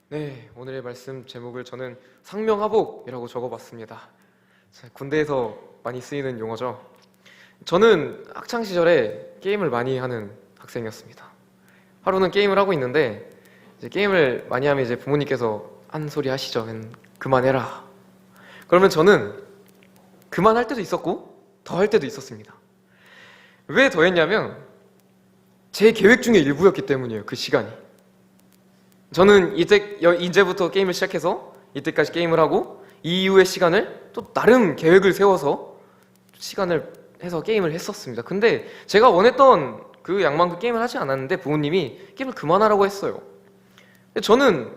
네, 오늘의 말씀 제목을 저는 상명하복이라고 적어봤습니다. 군대에서 많이 쓰이는 용어죠. 저는 학창시절에 게임을 많이 하는 학생이었습니다. 하루는 게임을 하고 있는데 이제 게임을 많이 하면 이제 부모님께서 한 소리 하시죠. 그만해라. 그러면 저는 그만할 때도 있었고 더 할 때도 있었습니다. 왜 더 했냐면 제 계획 중의 일부였기 때문이에요. 그 시간이. 저는 이제부터 게임을 시작해서 이때까지 게임을 하고 이후의 시간을 또 나름 계획을 세워서 시간을 해서 게임을 했었습니다. 근데 제가 원했던 그 양만큼 게임을 하지 않았는데 부모님이 게임을 그만하라고 했어요. 저는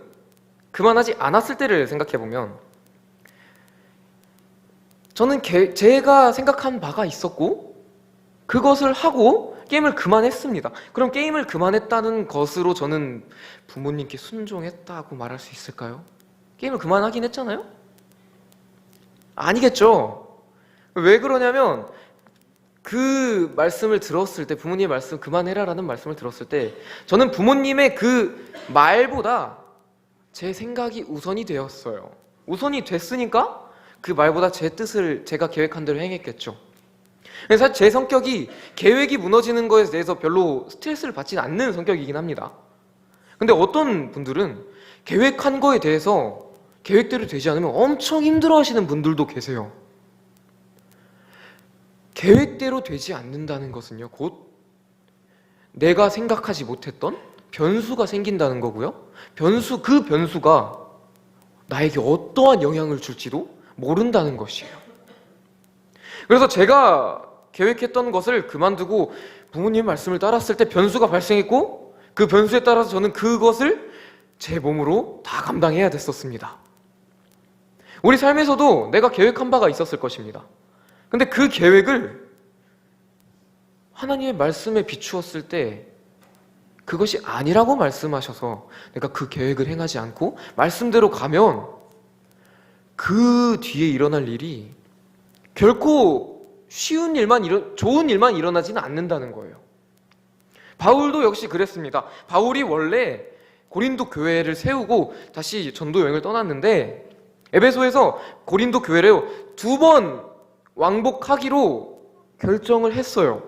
그만하지 않았을 때를 생각해보면 저는 제가 생각한 바가 있었고 그것을 하고 게임을 그만했습니다. 그럼 게임을 그만했다는 것으로 저는 부모님께 순종했다고 말할 수 있을까요? 게임을 그만하긴 했잖아요? 아니겠죠. 왜 그러냐면 그 말씀을 들었을 때, 부모님의 말씀 그만해라라는 말씀을 들었을 때 저는 부모님의 그 말보다 제 생각이 우선이 되었어요. 우선이 됐으니까 그 말보다 제 뜻을 제가 계획한 대로 행했겠죠. 사실 제 성격이 계획이 무너지는 거에 대해서 별로 스트레스를 받지는 않는 성격이긴 합니다. 근데 어떤 분들은 계획한 거에 대해서 계획대로 되지 않으면 엄청 힘들어하시는 분들도 계세요. 계획대로 되지 않는다는 것은요, 곧 내가 생각하지 못했던 변수가 생긴다는 거고요. 그 변수가 나에게 어떠한 영향을 줄지도 모른다는 것이에요. 그래서 제가 계획했던 것을 그만두고 부모님 말씀을 따랐을 때 변수가 발생했고 그 변수에 따라서 저는 그것을 제 몸으로 다 감당해야 됐었습니다. 우리 삶에서도 내가 계획한 바가 있었을 것입니다. 근데 그 계획을 하나님의 말씀에 비추었을 때 그것이 아니라고 말씀하셔서 내가 그 계획을 행하지 않고 말씀대로 가면 그 뒤에 일어날 일이 결코 쉬운 일만 좋은 일만 일어나지는 않는다는 거예요. 바울도 역시 그랬습니다. 바울이 원래 고린도 교회를 세우고 다시 전도 여행을 떠났는데 에베소에서 고린도 교회를 2번 왕복하기로 결정을 했어요.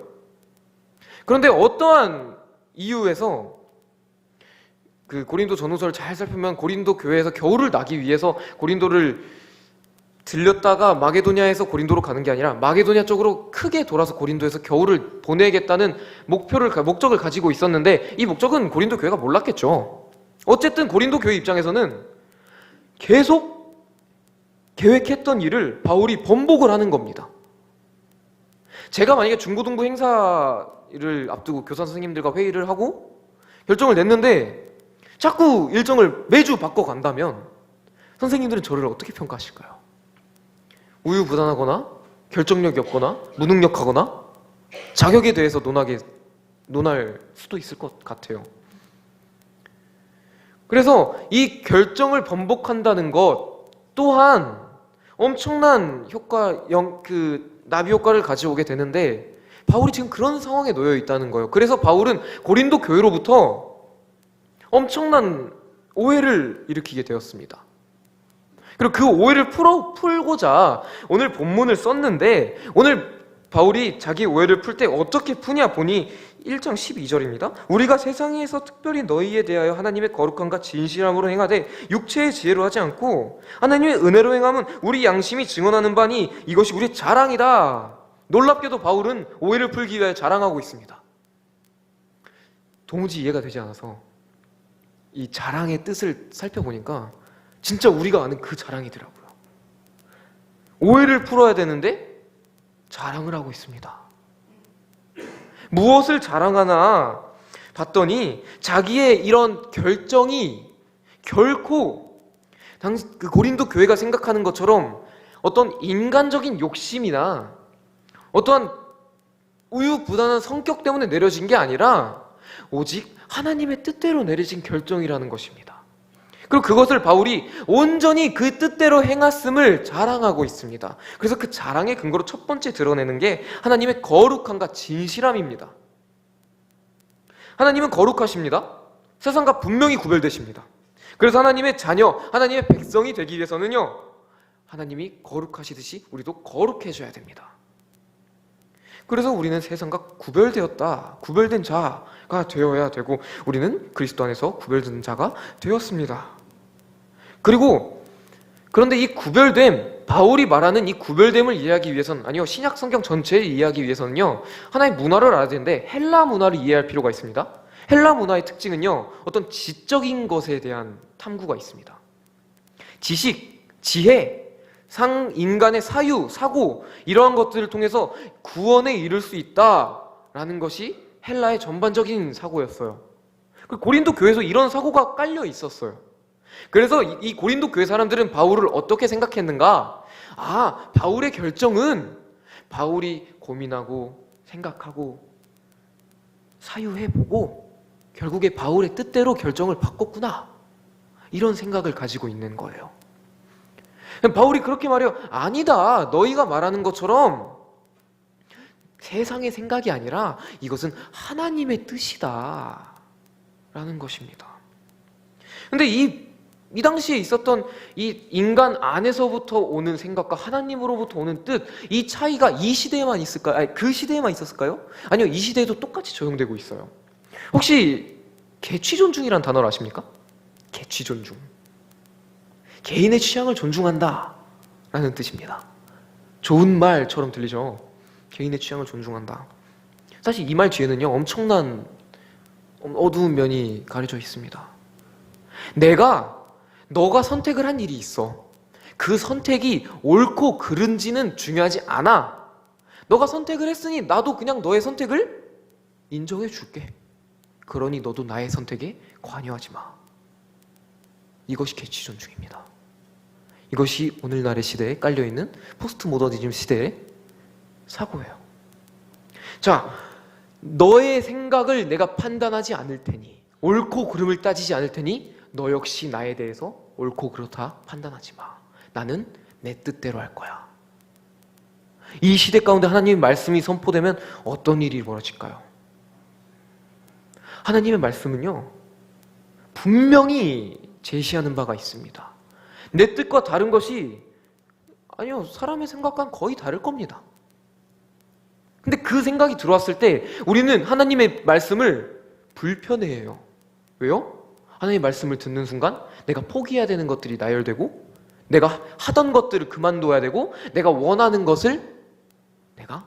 그런데 어떠한 이유에서 그 고린도 전후서를 잘 살펴보면 고린도 교회에서 겨울을 나기 위해서 고린도를 들렸다가 마게도냐에서 고린도로 가는 게 아니라 마게도냐 쪽으로 크게 돌아서 고린도에서 겨울을 보내겠다는 목적을 가지고 있었는데 이 목적은 고린도 교회가 몰랐겠죠. 어쨌든 고린도 교회 입장에서는 계속 계획했던 일을 바울이 번복을 하는 겁니다. 제가 만약에 중고등부 행사를 앞두고 교사 선생님들과 회의를 하고 결정을 냈는데 자꾸 일정을 매주 바꿔간다면 선생님들은 저를 어떻게 평가하실까요? 우유부단하거나 결정력이 없거나 무능력하거나 자격에 대해서 논할 수도 있을 것 같아요. 그래서 이 결정을 번복한다는 것 또한 엄청난 나비 효과를 가져오게 되는데 바울이 지금 그런 상황에 놓여 있다는 거예요. 그래서 바울은 고린도 교회로부터 엄청난 오해를 일으키게 되었습니다. 그리고 그 오해를 풀고자 오늘 본문을 썼는데 오늘 바울이 자기 오해를 풀 때 어떻게 푸냐 보니 1장 12절입니다. 우리가 세상에서 특별히 너희에 대하여 하나님의 거룩함과 진실함으로 행하되 육체의 지혜로 하지 않고 하나님의 은혜로 행함은 우리 양심이 증언하는 바니 이것이 우리의 자랑이다. 놀랍게도 바울은 오해를 풀기 위하여 자랑하고 있습니다. 도무지 이해가 되지 않아서 이 자랑의 뜻을 살펴보니까 진짜 우리가 아는 그 자랑이더라고요. 오해를 풀어야 되는데 자랑을 하고 있습니다. 무엇을 자랑하나 봤더니 자기의 이런 결정이 결코 그 고린도 교회가 생각하는 것처럼 어떤 인간적인 욕심이나 어떠한 우유부단한 성격 때문에 내려진 게 아니라 오직 하나님의 뜻대로 내려진 결정이라는 것입니다. 그리고 그것을 바울이 온전히 그 뜻대로 행했음을 자랑하고 있습니다. 그래서 그 자랑의 근거로 첫 번째 드러내는 게 하나님의 거룩함과 진실함입니다. 하나님은 거룩하십니다. 세상과 분명히 구별되십니다. 그래서 하나님의 자녀, 하나님의 백성이 되기 위해서는요, 하나님이 거룩하시듯이 우리도 거룩해져야 됩니다. 그래서 우리는 세상과 구별된 자가 되어야 되고, 우리는 그리스도 안에서 구별된 자가 되었습니다. 그런데 이 구별됨, 바울이 말하는 이 구별됨을 이해하기 위해서는, 아니요, 신약 성경 전체를 이해하기 위해서는요, 하나의 문화를 알아야 되는데 헬라 문화를 이해할 필요가 있습니다. 헬라 문화의 특징은요, 어떤 지적인 것에 대한 탐구가 있습니다. 지식, 지혜, 인간의 사유, 사고, 이러한 것들을 통해서 구원에 이를 수 있다라는 것이 헬라의 전반적인 사고였어요. 고린도 교회에서 이런 사고가 깔려 있었어요. 그래서 이 고린도 교회 사람들은 바울을 어떻게 생각했는가? 바울의 결정은 바울이 고민하고 생각하고 사유해보고 결국에 바울의 뜻대로 결정을 바꿨구나, 이런 생각을 가지고 있는 거예요. 바울이 그렇게 말해요. 아니다, 너희가 말하는 것처럼 세상의 생각이 아니라 이것은 하나님의 뜻이다 라는 것입니다. 근데 이 당시에 있었던 이 인간 안에서부터 오는 생각과 하나님으로부터 오는 뜻, 이 차이가 이 시대에만 있을까요? 아니, 그 시대에만 있었을까요? 아니요, 이 시대에도 똑같이 적용되고 있어요. 혹시 개취존중이라는 단어를 아십니까? 개취존중, 개인의 취향을 존중한다 라는 뜻입니다. 좋은 말처럼 들리죠? 개인의 취향을 존중한다. 사실 이 말 뒤에는요, 엄청난 어두운 면이 가려져 있습니다. 너가 선택을 한 일이 있어. 그 선택이 옳고 그른지는 중요하지 않아. 너가 선택을 했으니 나도 그냥 너의 선택을 인정해 줄게. 그러니 너도 나의 선택에 관여하지 마. 이것이 개취존중입니다. 이것이 오늘날의 시대에 깔려있는 포스트 모더니즘 시대의 사고예요. 자, 너의 생각을 내가 판단하지 않을 테니, 옳고 그름을 따지지 않을 테니 너 역시 나에 대해서 옳고 그렇다 판단하지 마. 나는 내 뜻대로 할 거야. 이 시대 가운데 하나님의 말씀이 선포되면 어떤 일이 벌어질까요? 하나님의 말씀은요, 분명히 제시하는 바가 있습니다. 내 뜻과 다른 것이, 아니요, 사람의 생각과는 거의 다를 겁니다. 근데 그 생각이 들어왔을 때 우리는 하나님의 말씀을 불편해해요. 왜요? 하나님의 말씀을 듣는 순간 내가 포기해야 되는 것들이 나열되고, 내가 하던 것들을 그만둬야 되고, 내가 원하는 것을 내가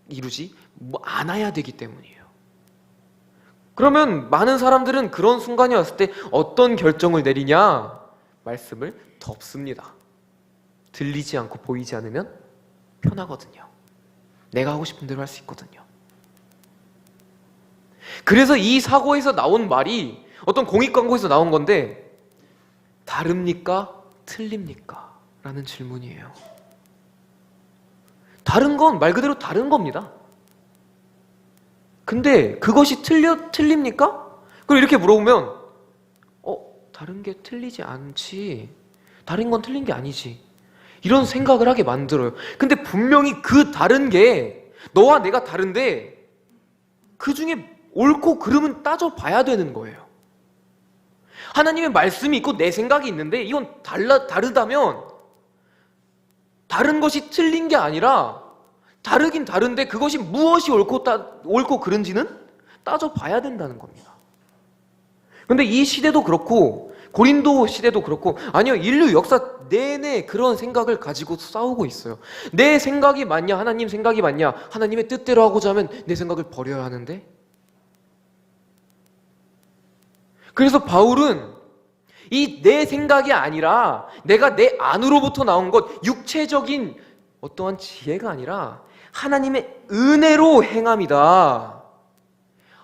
이루지 않아야 되기 때문이에요. 그러면 많은 사람들은 그런 순간이 왔을 때 어떤 결정을 내리냐? 말씀을 덮습니다. 들리지 않고 보이지 않으면 편하거든요. 내가 하고 싶은 대로 할 수 있거든요. 그래서 이 사고에서 나온 말이 어떤 공익광고에서 나온 건데, 다릅니까? 틀립니까? 라는 질문이에요. 다른 건 말 그대로 다른 겁니다. 근데 그것이 틀립니까? 그리고 이렇게 물어보면 다른 게 틀리지 않지, 다른 건 틀린 게 아니지, 이런 생각을 하게 만들어요. 근데 분명히 그 다른 게, 너와 내가 다른데 그 중에 옳고 그름은 따져봐야 되는 거예요. 하나님의 말씀이 있고 내 생각이 있는데 이건 다르다면, 다른 것이 틀린 게 아니라 다르긴 다른데 그것이 무엇이 옳고 그른지는 따져봐야 된다는 겁니다. 근데 이 시대도 그렇고 고린도 시대도 그렇고, 아니요, 인류 역사 내내 그런 생각을 가지고 싸우고 있어요. 내 생각이 맞냐, 하나님 생각이 맞냐, 하나님의 뜻대로 하고자 하면 내 생각을 버려야 하는데, 그래서 바울은 이 내 생각이 아니라 내가 내 안으로부터 나온 것, 육체적인 어떠한 지혜가 아니라 하나님의 은혜로 행함이다.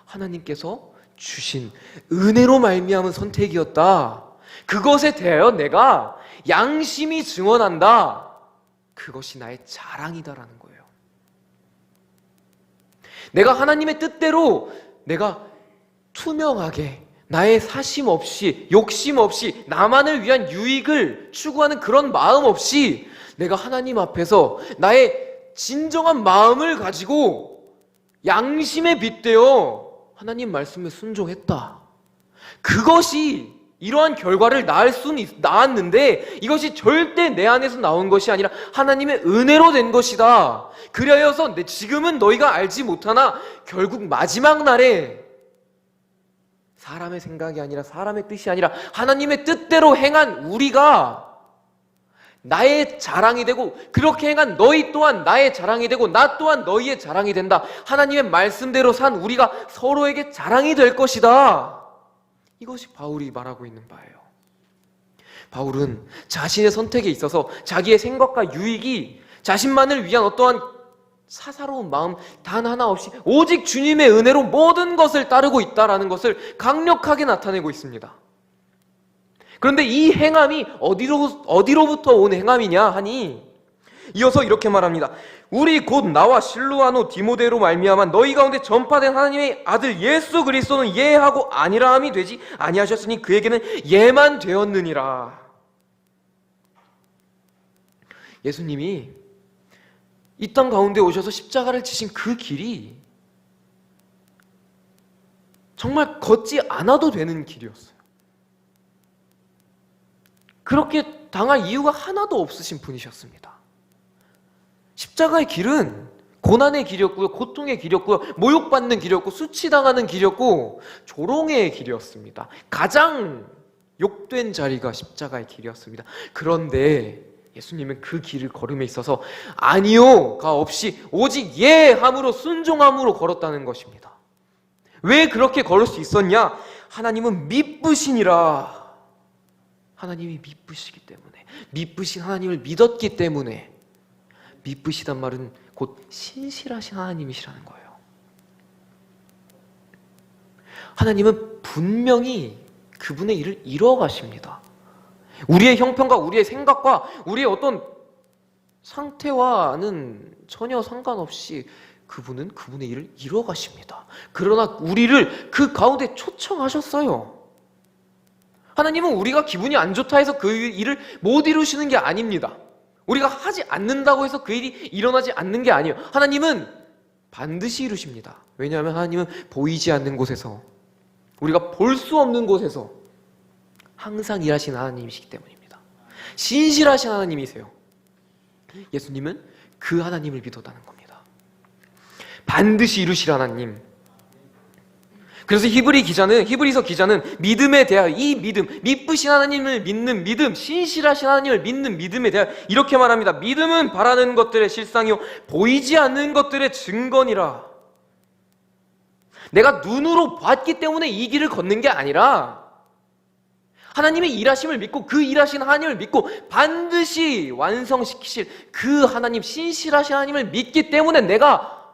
하나님께서 주신 은혜로 말미암은 선택이었다. 그것에 대하여 내가 양심이 증언한다. 그것이 나의 자랑이다라는 거예요. 내가 하나님의 뜻대로 내가 투명하게, 나의 사심 없이, 욕심 없이, 나만을 위한 유익을 추구하는 그런 마음 없이 내가 하나님 앞에서 나의 진정한 마음을 가지고 양심에 빗대어 하나님 말씀에 순종했다. 그것이 이러한 결과를 낳았는데 이것이 절대 내 안에서 나온 것이 아니라 하나님의 은혜로 된 것이다. 그리하여서 지금은 너희가 알지 못하나 결국 마지막 날에 사람의 생각이 아니라 사람의 뜻이 아니라 하나님의 뜻대로 행한 우리가 나의 자랑이 되고, 그렇게 행한 너희 또한 나의 자랑이 되고, 나 또한 너희의 자랑이 된다. 하나님의 말씀대로 산 우리가 서로에게 자랑이 될 것이다. 이것이 바울이 말하고 있는 바예요. 바울은 자신의 선택에 있어서 자기의 생각과 유익이 자신만을 위한 어떠한 사사로운 마음 단 하나 없이 오직 주님의 은혜로 모든 것을 따르고 있다라는 것을 강력하게 나타내고 있습니다. 그런데 이 행함이 어디로부터 온 행함이냐 하니 이어서 이렇게 말합니다. 우리 곧 나와 실루아노 디모데로 말미암아 너희 가운데 전파된 하나님의 아들 예수 그리스도는 예하고 아니라함이 되지 아니하셨으니 그에게는 예만 되었느니라. 예수님이 이 땅 가운데 오셔서 십자가를 지신 그 길이 정말 걷지 않아도 되는 길이었어요. 그렇게 당할 이유가 하나도 없으신 분이셨습니다. 십자가의 길은 고난의 길이었고요, 고통의 길이었고요, 모욕받는 길이었고, 수치당하는 길이었고, 조롱의 길이었습니다. 가장 욕된 자리가 십자가의 길이었습니다. 그런데 예수님은 그 길을 걸음에 있어서 아니요가 없이 오직 예함으로 순종함으로 걸었다는 것입니다. 왜 그렇게 걸을 수 있었냐? 하나님은 미쁘시니라. 하나님이 미쁘시기 때문에, 미쁘신 하나님을 믿었기 때문에. 미쁘시단 말은 곧 신실하신 하나님이시라는 거예요. 하나님은 분명히 그분의 일을 이루어 가십니다. 우리의 형편과 우리의 생각과 우리의 어떤 상태와는 전혀 상관없이 그분은 그분의 일을 이루어 가십니다. 그러나 우리를 그 가운데 초청하셨어요. 하나님은 우리가 기분이 안 좋다 해서 그 일을 못 이루시는 게 아닙니다. 우리가 하지 않는다고 해서 그 일이 일어나지 않는 게 아니에요. 하나님은 반드시 이루십니다. 왜냐하면 하나님은 보이지 않는 곳에서, 우리가 볼 수 없는 곳에서 항상 일하시는 하나님이시기 때문입니다. 신실하신 하나님이세요. 예수님은 그 하나님을 믿었다는 겁니다. 반드시 이루실 하나님. 그래서 히브리서 기자는 믿음에 대하여, 이 믿음, 미쁘신 하나님을 믿는 믿음, 신실하신 하나님을 믿는 믿음에 대하여 이렇게 말합니다. 믿음은 바라는 것들의 실상이요 보이지 않는 것들의 증거니라. 내가 눈으로 봤기 때문에 이 길을 걷는 게 아니라 하나님의 일하심을 믿고 그 일하신 하나님을 믿고 반드시 완성시키실 그 하나님, 신실하신 하나님을 믿기 때문에 내가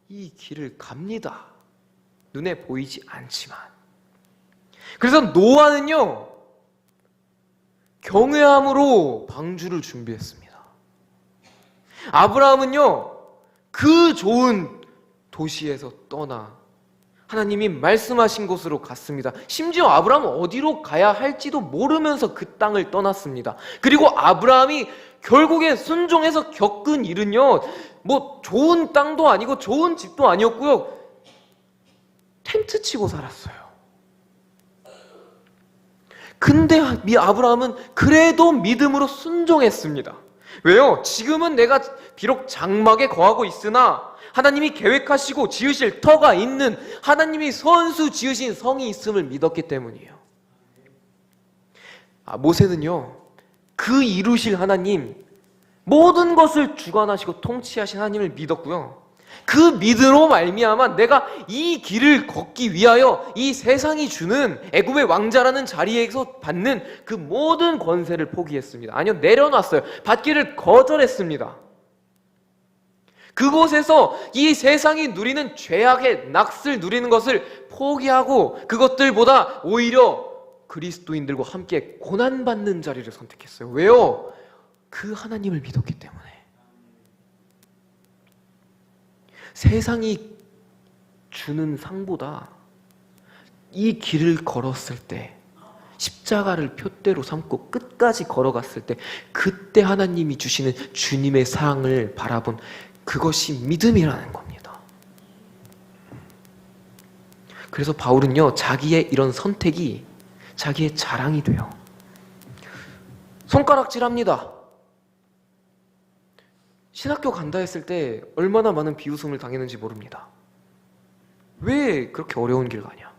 이 길을 갑니다. 눈에 보이지 않지만. 그래서 노아는요, 경외함으로 방주를 준비했습니다. 아브라함은요, 그 좋은 도시에서 떠나 하나님이 말씀하신 곳으로 갔습니다. 심지어 아브라함은 어디로 가야 할지도 모르면서 그 땅을 떠났습니다. 그리고 아브라함이 결국에 순종해서 겪은 일은요, 뭐 좋은 땅도 아니고 좋은 집도 아니었고요, 텐트 치고 살았어요. 근데 아브라함은 그래도 믿음으로 순종했습니다. 왜요? 지금은 내가 비록 장막에 거하고 있으나 하나님이 계획하시고 지으실 터가 있는, 하나님이 선수 지으신 성이 있음을 믿었기 때문이에요. 모세는요, 그 이루실 하나님, 모든 것을 주관하시고 통치하신 하나님을 믿었고요, 그 믿음으로 말미암아 내가 이 길을 걷기 위하여 이 세상이 주는 애굽의 왕자라는 자리에서 받는 그 모든 권세를 포기했습니다. 아니요, 내려놨어요. 받기를 거절했습니다. 그곳에서 이 세상이 누리는 죄악의 낙을 누리는 것을 포기하고 그것들보다 오히려 그리스도인들과 함께 고난받는 자리를 선택했어요. 왜요? 그 하나님을 믿었기 때문에. 세상이 주는 상보다 이 길을 걸었을 때, 십자가를 표대로 삼고 끝까지 걸어갔을 때, 그때 하나님이 주시는 주님의 사랑을 바라본 그것이 믿음이라는 겁니다. 그래서 바울은요, 자기의 이런 선택이 자기의 자랑이 돼요. 손가락질합니다. 신학교 간다 했을 때 얼마나 많은 비웃음을 당했는지 모릅니다. 왜 그렇게 어려운 길 가냐?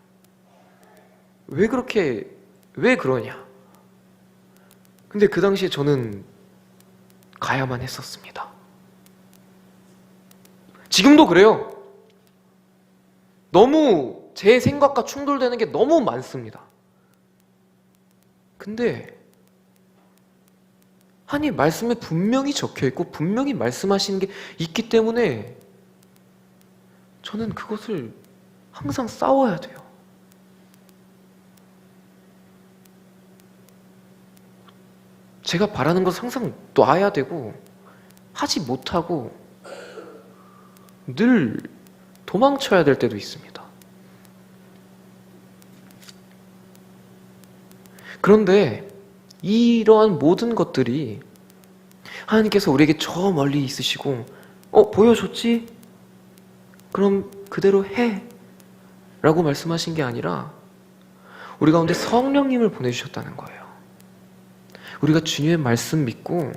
왜 그러냐? 근데 그 당시에 저는 가야만 했었습니다. 지금도 그래요. 너무 제 생각과 충돌되는 게 너무 많습니다. 근데 하나님 말씀에 분명히 적혀있고 분명히 말씀하시는 게 있기 때문에 저는 그것을 항상 싸워야 돼요. 제가 바라는 것을 항상 놔야 되고 하지 못하고 늘 도망쳐야 될 때도 있습니다. 그런데 이러한 모든 것들이 하나님께서 우리에게 저 멀리 있으시고 보여줬지? 그럼 그대로 해 라고 말씀하신 게 아니라 우리 가운데 성령님을 보내주셨다는 거예요. 우리가 주님의 말씀 믿고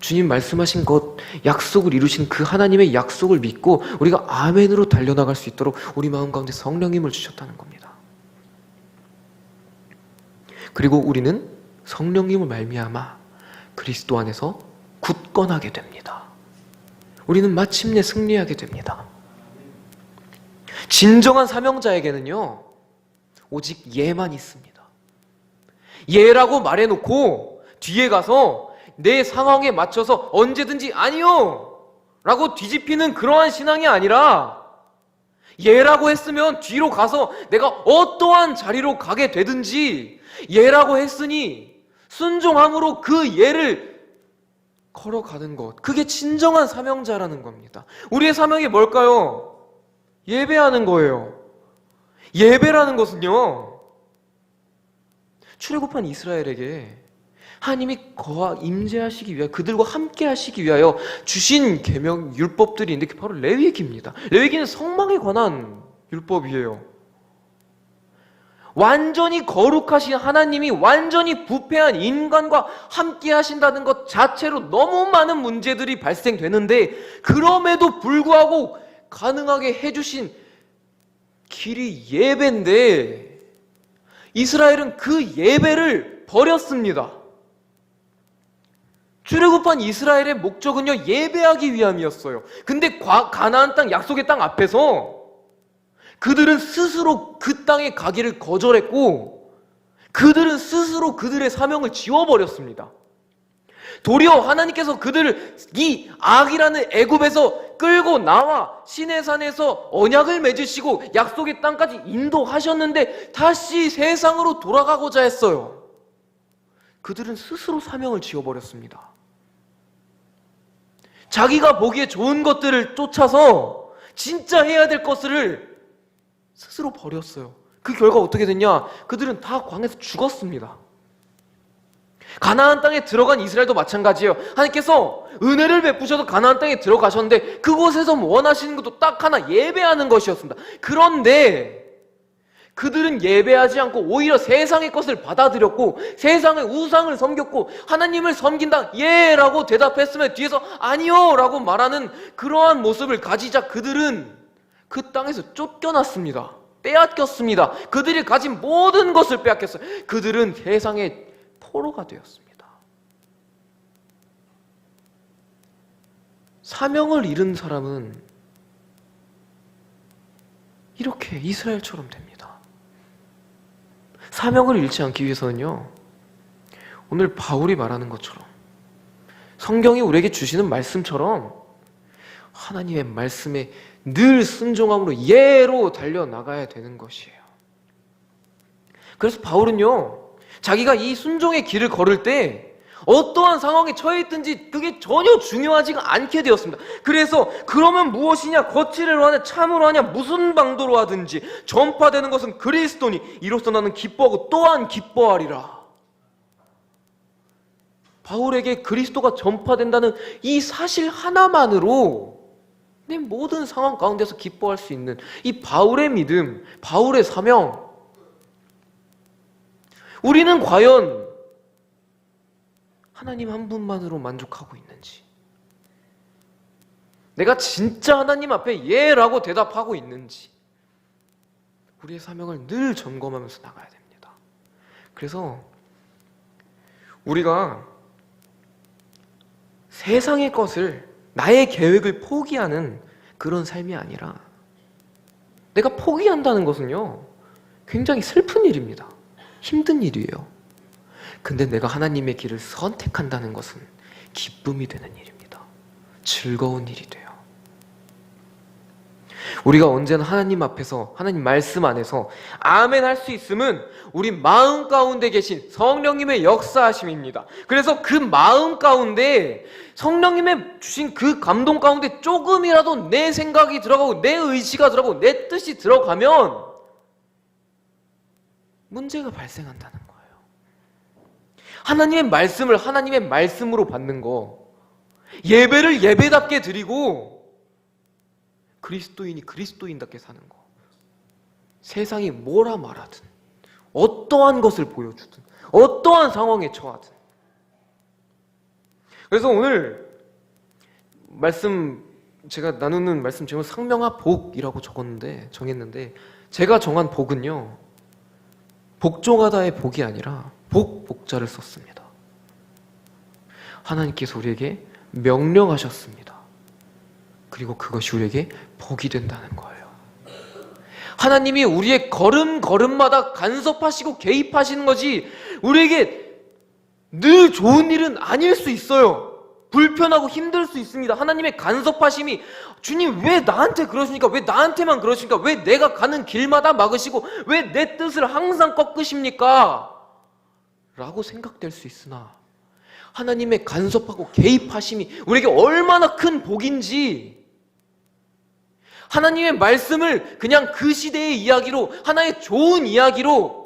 주님 말씀하신 것, 약속을 이루신 그 하나님의 약속을 믿고 우리가 아멘으로 달려나갈 수 있도록 우리 마음 가운데 성령님을 주셨다는 겁니다. 그리고 우리는 성령님을 말미암아 그리스도 안에서 굳건하게 됩니다. 우리는 마침내 승리하게 됩니다. 진정한 사명자에게는요, 오직 예만 있습니다. 예라고 말해놓고 뒤에 가서 내 상황에 맞춰서 언제든지 아니요! 라고 뒤집히는 그러한 신앙이 아니라 예라고 했으면 뒤로 가서 내가 어떠한 자리로 가게 되든지 예라고 했으니 순종함으로 그 예를 걸어가는 것, 그게 진정한 사명자라는 겁니다. 우리의 사명이 뭘까요? 예배하는 거예요. 예배라는 것은요, 출애굽한 이스라엘에게 하나님이 임재하시기 위하여 그들과 함께 하시기 위하여 주신 계명 율법들이 있는데 바로 레위기입니다. 레위기는 성막에 관한 율법이에요. 완전히 거룩하신 하나님이 완전히 부패한 인간과 함께 하신다는 것 자체로 너무 많은 문제들이 발생되는데 그럼에도 불구하고 가능하게 해주신 길이 예배인데 이스라엘은 그 예배를 버렸습니다. 출애굽한 이스라엘의 목적은요, 예배하기 위함이었어요. 근데 가나안 땅, 약속의 땅 앞에서 그들은 스스로 그 땅에 가기를 거절했고 그들은 스스로 그들의 사명을 지워버렸습니다. 도리어 하나님께서 그들을 이 악이라는 애굽에서 끌고 나와 시내산에서 언약을 맺으시고 약속의 땅까지 인도하셨는데 다시 세상으로 돌아가고자 했어요. 그들은 스스로 사명을 지워버렸습니다. 자기가 보기에 좋은 것들을 쫓아서 진짜 해야 될 것을 스스로 버렸어요. 그 결과 어떻게 됐냐? 그들은 다 광에서 죽었습니다. 가나안 땅에 들어간 이스라엘도 마찬가지예요. 하나님께서 은혜를 베푸셔서 가나안 땅에 들어가셨는데 그곳에서 원하시는 것도 딱 하나, 예배하는 것이었습니다. 그런데 그들은 예배하지 않고 오히려 세상의 것을 받아들였고 세상의 우상을 섬겼고 하나님을 섬긴다, 예! 라고 대답했으면 뒤에서 아니요! 라고 말하는 그러한 모습을 가지자 그들은 그 땅에서 쫓겨났습니다. 빼앗겼습니다. 그들이 가진 모든 것을 빼앗겼어요. 그들은 세상의 포로가 되었습니다. 사명을 잃은 사람은 이렇게 이스라엘처럼 됩니다. 사명을 잃지 않기 위해서는요, 오늘 바울이 말하는 것처럼 성경이 우리에게 주시는 말씀처럼 하나님의 말씀에 늘 순종함으로 예로 달려나가야 되는 것이에요. 그래서 바울은요, 자기가 이 순종의 길을 걸을 때 어떠한 상황에 처해 있든지 그게 전혀 중요하지가 않게 되었습니다. 그래서 그러면 무엇이냐, 거칠애로 하냐, 참으로 하냐, 무슨 방도로 하든지 전파되는 것은 그리스도니 이로써 나는 기뻐하고 또한 기뻐하리라. 바울에게 그리스도가 전파된다는 이 사실 하나만으로 내 모든 상황 가운데서 기뻐할 수 있는 이 바울의 믿음, 바울의 사명, 우리는 과연 하나님 한 분만으로 만족하고 있는지, 내가 진짜 하나님 앞에 예라고 대답하고 있는지, 우리의 사명을 늘 점검하면서 나가야 됩니다. 그래서 우리가 세상의 것을, 나의 계획을 포기하는 그런 삶이 아니라, 내가 포기한다는 것은요 굉장히 슬픈 일입니다. 힘든 일이에요. 근데 내가 하나님의 길을 선택한다는 것은 기쁨이 되는 일입니다. 즐거운 일이 돼요. 우리가 언제나 하나님 앞에서, 하나님 말씀 안에서 아멘 할 수 있음은 우리 마음 가운데 계신 성령님의 역사하심입니다. 그래서 그 마음 가운데 성령님의 주신 그 감동 가운데 조금이라도 내 생각이 들어가고 내 의지가 들어가고 내 뜻이 들어가면 문제가 발생한다는 거예요. 하나님의 말씀을 하나님의 말씀으로 받는 거, 예배를 예배답게 드리고 그리스도인이 그리스도인답게 사는 거, 세상이 뭐라 말하든 어떠한 것을 보여주든 어떠한 상황에 처하든. 그래서 오늘 말씀, 제가 나누는 말씀 제목 상명하 복이라고 정했는데 제가 정한 복은요 복종하다의 복이 아니라 복자를 썼습니다. 하나님께서 우리에게 명령하셨습니다. 그리고 그것이 우리에게 복이 된다는 거예요. 하나님이 우리의 걸음걸음마다 간섭하시고 개입하시는 거지 우리에게 늘 좋은 일은 아닐 수 있어요. 불편하고 힘들 수 있습니다. 하나님의 간섭하심이, 주님 왜 나한테 그러십니까? 왜 나한테만 그러십니까? 왜 내가 가는 길마다 막으시고 왜 내 뜻을 항상 꺾으십니까? 라고 생각될 수 있으나 하나님의 간섭하고 개입하심이 우리에게 얼마나 큰 복인지, 하나님의 말씀을 그냥 그 시대의 이야기로, 하나의 좋은 이야기로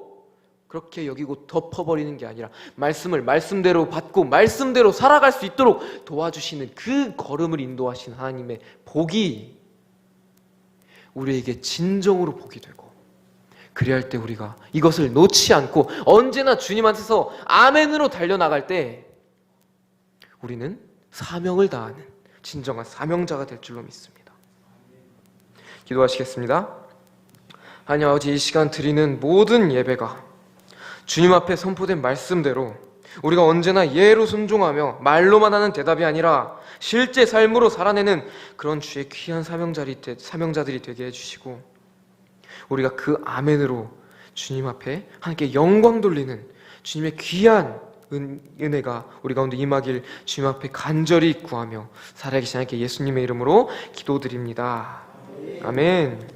그렇게 여기고 덮어버리는 게 아니라 말씀을 말씀대로 받고 말씀대로 살아갈 수 있도록 도와주시는 그 걸음을 인도하신 하나님의 복이 우리에게 진정으로 복이 되고, 그리할 때 우리가 이것을 놓지 않고 언제나 주님한테서 아멘으로 달려나갈 때 우리는 사명을 다하는 진정한 사명자가 될 줄로 믿습니다. 기도하시겠습니다. 하나님 아버지, 이 시간 드리는 모든 예배가 주님 앞에 선포된 말씀대로 우리가 언제나 예로 순종하며 말로만 하는 대답이 아니라 실제 삶으로 살아내는 그런 주의 귀한 사명자들이 되게 해주시고, 우리가 그 아멘으로 주님 앞에 하나님께 영광 돌리는 주님의 귀한 은혜가 우리 가운데 임하길 주님 앞에 간절히 구하며 살아계신 하나님께 예수님의 이름으로 기도드립니다. 아멘.